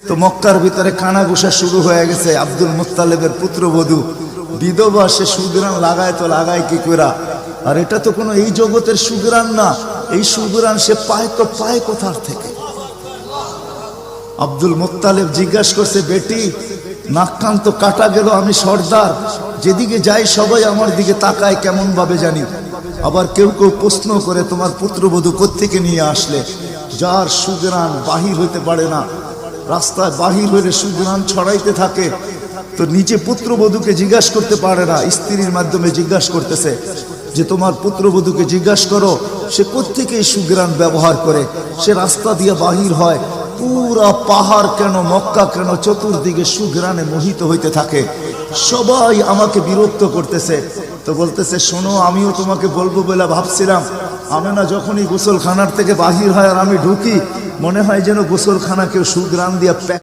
তো মক্কার ভিতরে কানাঘুষা শুরু হয়ে গেছে। আব্দুল মুত্তালিবের পুত্রবধূ বিধবা, সে সুগ্রাণ লাগায় তো লাগায় কি করা। আর এটা তো কোনো এই জগতের সুগ্রাণ না, এই সুগ্রাণ সে পায় তো পায় কোথার থেকে। আব্দুল মুত্তালিব জিজ্ঞাসা করছে, বেটি নাক কান তো কাটা গেল, আমি সর্দার, যেদিকে যাই সবাই আমার দিকে তাকায় কেমন ভাবে জানি। আবার কেউ কেউ প্রশ্ন করে, তোমার পুত্রবধূ কোত্থেকে নিয়ে আসলে? যার সুগ্রাণ বাহির হইতে পারে না, রাস্তায় বাহির হইলে সুগ্রাণ ছড়াইতে থাকে, তো নিজে পুত্রবধূকে জিজ্ঞাসা করতে পারে না, স্ত্রীর মাধ্যমে জিজ্ঞাসা করতেছে যে তোমার পুত্রবধূকে জিজ্ঞাসা করো সে কোত্থেকে এই সুগ্রাণ ব্যবহার করে। সে রাস্তা দিয়ে বাহির হয়, পুরা পাহাড় কেন, মক্কা কেন, চতুর্দিকে সুগ্রাণে মোহিত হইতে থাকে। সবাই আমাকে বিরক্ত করতেছে। তো বলতেছে, শোনো, আমিও তোমাকে বলবো বলে ভাবছিলাম। আমেনা যখনই গোসলখানার থেকে বাহির হয় আর আমি ঢুকি, মনে হয় যেন গোসলখানা কেউ সুগ্রাণ দিয়ে